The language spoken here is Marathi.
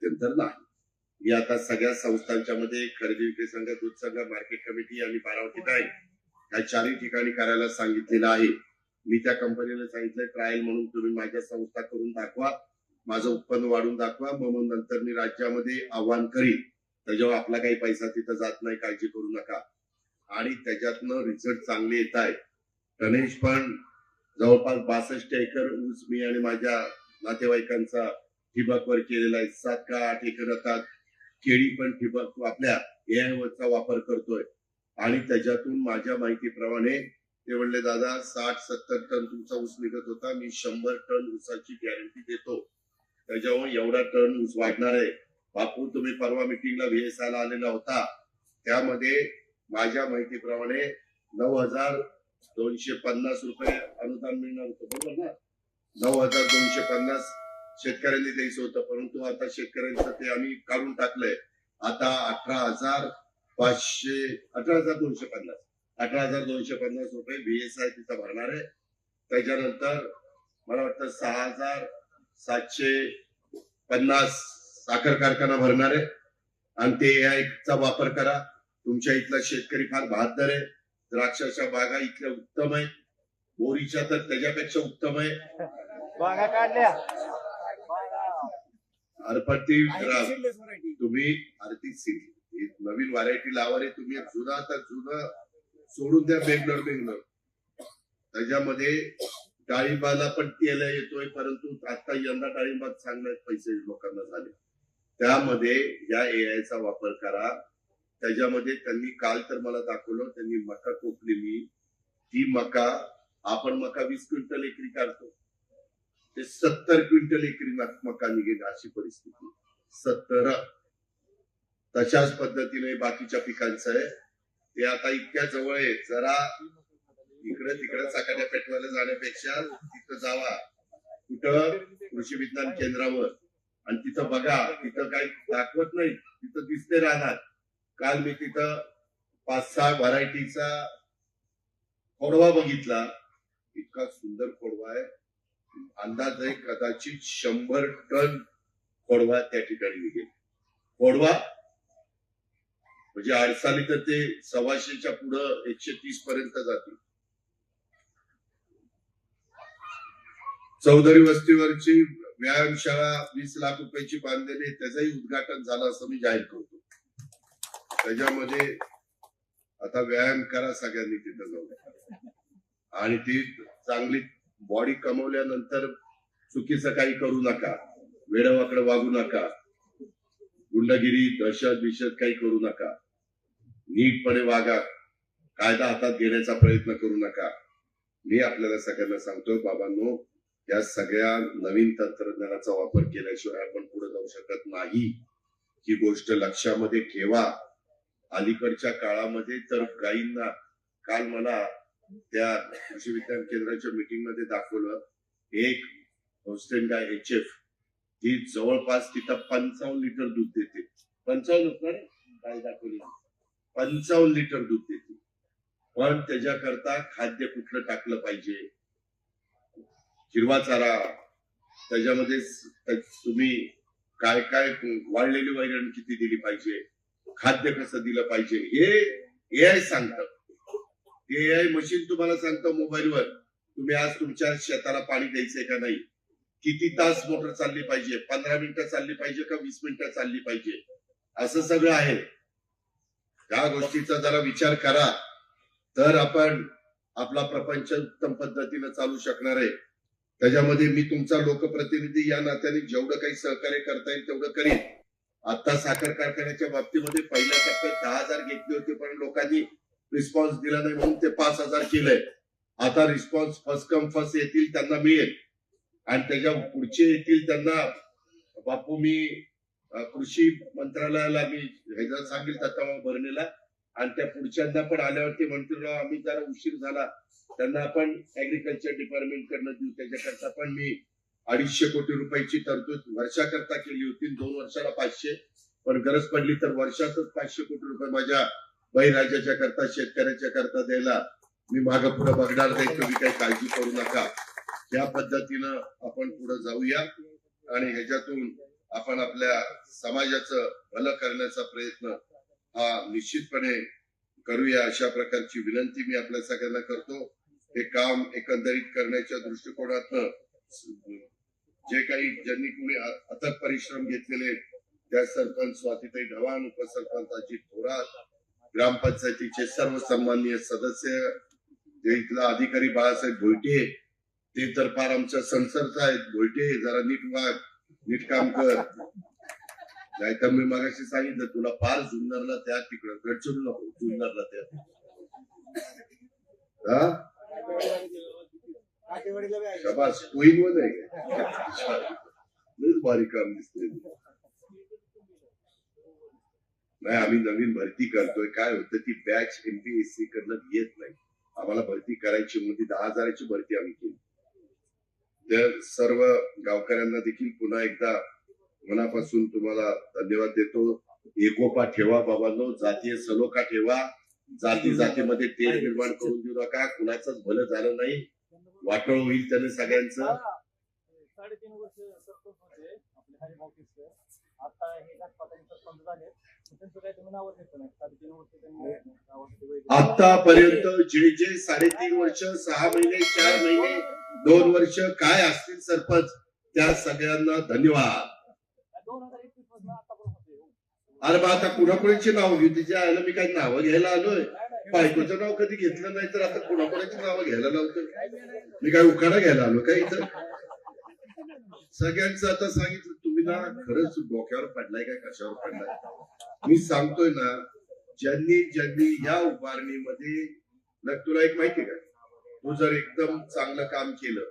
गत्यंतर नाही. मी आता सगळ्या संस्थांच्या मध्ये खरेदी विक्री संघ, दूध संघ, मार्केट कमिटी आणि बारामती बँक या चारही ठिकाणी करायला सांगितलेलं आहे. मी त्या कंपनीला सांगितलं ट्रायल म्हणून तुम्ही माझ्या संस्था करून दाखवा, माझं उत्पन्न वाढून दाखवा, मग नंतर मी राज्यामध्ये आव्हान करीन. त्याच्यावर आपला काही पैसा तिथं जात नाही, काळजी करू नका. आणि त्याच्यातनं रिझल्ट चांगले येत आहे. गणेश पण जवळपास 62 एकर ऊस मी आणि माझ्या नातेवाईकांचा ठिबकवर केलेला आहे. 7 का 8 एकर आता केळी पण ठिबक आपल्या एआयवरचा वापर करतोय. आणि त्याच्यातून माझ्या माहितीप्रमाणे ते म्हणले दादा 60-70 टन तुमचा ऊस निघत होता, मी 100 टन ऊसाची गॅरंटी देतो. त्याच्यामुळे एवढा टन ऊस वाढणार आहे. बापू तुम्ही परवा मिटिंगला VSI ला आलेला होता, त्यामध्ये माझ्या माहितीप्रमाणे 9,250 रुपये अनुदान मिळणार होतं, बरोबर ना? 9,250 शेतकऱ्यांनी द्यायचं होतं, परंतु आता शेतकऱ्यांचं ते आम्ही काढून टाकलंय. आता 18,250 रुपये VSI तिथं भरणार आहे. त्याच्यानंतर मला वाटतं 6,750 साखर कारखाना भरणार आहे. आणि ते AI चा वापर करा. तुमच्या इथला शेतकरी फार बहादर आहे. द्राक्षाच्या बागा इथल्या उत्तम आहे, बोरीच्या तर त्याच्यापेक्षा उत्तम आहे. बागा काढल्या अरपती तुम्ही आर्थिक नवीन व्हरायटी लावा रे तुम्ही. जुना तर जुनं सोडून द्या, बेंगलोर त्याच्यामध्ये डाळिंबाला पण तेल येतोय, परंतु आता यंदा डाळिंबात चांगले पैसे लोकांना झाले. त्यामध्ये या AI चा वापर करा. त्याच्यामध्ये त्यांनी काल तर मला दाखवलं, त्यांनी मका कोपलेली. ती मका आपण मका 20 क्विंटल एकरी काढतो, ते 70 क्विंटल एकरी मका निघेल अशी परिस्थिती. 70. तशाच पद्धतीने बाकीच्या पिकांचं आहे. ते आता इतक्या जवळ आहे, जरा इकडे तिकडे चकाट्या पेटवायला जाण्यापेक्षा तिथं जावा, कुठं कृषी विज्ञान केंद्रावर, आणि तिथं बघा. तिथं काही दाखवत नाही, तिथं दिसते राहणार. काल मी तिथं 5-6 व्हरायटीचा खोडवा बघितला. इतका सुंदर खोडवा आहे. अंदाज आहे कदाचित 100 टन खोडवा त्या ठिकाणी निघेल. खोडवा म्हणजे अडसाली तर ते 125च्या पुढं 130 पर्यंत जातील. चौधरी वस्तीवरची व्यायामशाळा 20 लाख रुपयाची बांधलेली, त्याचंही उद्घाटन झालं असं मी जाहीर करतो. त्याच्यामध्ये आता व्यायाम करा सगळ्यांनी तिथं जाऊन, आणि ती चांगली बॉडी कमवल्यानंतर चुकीचं काही करू नका, वेडवाकडे वागू नका, गुंडगिरी दहशत काही करू नका, नीटपणे वागा, कायदा हातात घेण्याचा प्रयत्न करू नका. मी आपल्याला सगळ्यांना सांगतोय बाबांनो, या सगळ्या नवीन तंत्रज्ञानाचा वापर केल्याशिवाय आपण पुढे जाऊ शकत नाही. ही गोष्ट लक्षामध्ये ठेवा. अलीकडच्या काळामध्ये तर गायींना, काल मला त्या कृषी विज्ञान केंद्राच्या मीटिंग मध्ये दाखवलं, एक होस्टेन गाय HF ती जवळपास तिथं 55 लिटर दूध देते. 55 काय दाखवली, 55 लिटर दूध देते. पण त्याच्याकरता खाद्य कुठलं टाकलं पाहिजे, हिरवा चारा, त्याच्यामध्ये तुम्ही काय काय वाढलेली वैरण किती दिली पाहिजे, खाद्य कसं दिलं पाहिजे, हे AI सांगतं. AI मशीन तुम्हाला सांगतं मोबाईलवर, तुम्ही आज तुमच्या शेताला पाणी द्यायचंय का नाही, किती तास मोटर चालली पाहिजे, 15 मिनिटं चालली पाहिजे का 20 मिनिटं चालली पाहिजे, असं सगळं आहे. त्या गोष्टीचा जरा विचार करा, तर आपण आपला प्रपंच उत्तम पद्धतीने चालू शकणार आहे. त्याच्यामध्ये मी तुमचा लोकप्रतिनिधी या नात्याने जेवढं काही सहकार्य करता येईल तेवढं करीन. आता साखर कारखान्याच्या बाबतीमध्ये पहिल्या टप्प्यात 10,000 घेतले होते, पण लोकांनी रिस्पॉन्स दिला नाही म्हणून ते 5,000 केलंय. आता रिस्पॉन्स फर्स्ट कम फर्स्ट येतील त्यांना मिळेल, आणि त्याच्या पुढचे येतील त्यांना बापू मी कृषी मंत्रालयाला मी ह्याचा सांगेल तत्व भरणीला, आणि त्या पुढच्यांना पण आल्यावरती म्हणतील आम्ही जरा उशीर झाला, त्यांना आपण ऍग्रिकल्चर डिपार्टमेंट कडनं देऊ. त्याच्याकरता पण मी 250 कोटी रुपयाची तरतूद वर्षाकरता केली होती, 2 वर्षाला 500, पण गरज पडली तर वर्षातच 500 कोटी रुपये माझ्या बहिराज्याच्या करता, शेतकऱ्याच्या करता द्यायला मी मागं पुढे बघणार नाही. तुम्ही काही काळजी करू नका. या पद्धतीनं आपण पुढे जाऊया, आणि ह्याच्यातून आपण आपल्या समाजाचं भलं करण्याचा प्रयत्न हा निश्चितपणे करूया, अशा प्रकारची विनंती मी आपल्या सगळ्यांना करतो. हे काम एकंदरीत करण्याच्या दृष्टिकोनातनं जे काही ज्यांनी कोणी अथक परिश्रम घेतलेले, त्या सरपंच स्वातीताई ढवाण, उपसरपंच अजित थोरात, ग्रामपंचायतीचे सर्व सन्माननीय सदस्य, जे इथला अधिकारी बाळासाहेब भोईटे, ते तर फार आमच्या संसर्ग आहेत. भोईटे जरा नीट वाग, नीट काम कर, नाही तर मी मागाशी सांगितलं तुला फार जुन्नरला त्या तिकडं गडचिरोली नको, जुन्नरला त्या शाबास कोईन वर नाही भारी काम दिसते. नाही आम्ही नवीन भरती करतोय. काय होतं ती बॅच MPSC कडनं येत नाही. आम्हाला भरती करायची म्हणजे 10,000ची भरती आम्ही केली. तर सर्व गावकऱ्यांना देखील पुन्हा एकदा मनापासून तुम्हाला धन्यवाद देतो. एकोपा ठेवा बाबांनो, जातीय सलोखा ठेवा. जाती जातीमध्ये तेढ निर्माण करून देऊ नका. कुणाचंच भलं झालं नाही, वाटोळ होईल त्याने सगळ्यांचं. 3.5 वर्ष सरपंच होते आपले हरिभाऊचे. आता हे घाटपाटाचे सरपंच झाले, त्यांचं काही तुम्ही नावच घेतलं नाही. 3.5 वर्ष त्यांनी आतापर्यंत जे 3.5 वर्ष, 6 महिने, 4 महिने, 2 वर्ष काय असतील सरपंच, त्या सगळ्यांना धन्यवाद. 2021 पासून आतापर्यंत होते. अरे बा आता कुणाकुणाची नाव घेऊ, तिच्या आयला मी काही नावं घ्यायला आलोय. बायकोचं नाव कधी घेतलं नाही तर आता कुणाकुणाची नावं घ्यायला लावतोय. मी काय उखाणा घ्यायला आलो काय इथं? सगळ्यांचं आता सांगितलं. तुम्ही ना खरंच डोक्यावर पडलाय काय कशावर पडलाय? मी सांगतोय ना, ज्यांनी ज्यांनी या उभारणीमध्ये, तुला एक माहितीये का, तू जर एकदम चांगलं काम केलं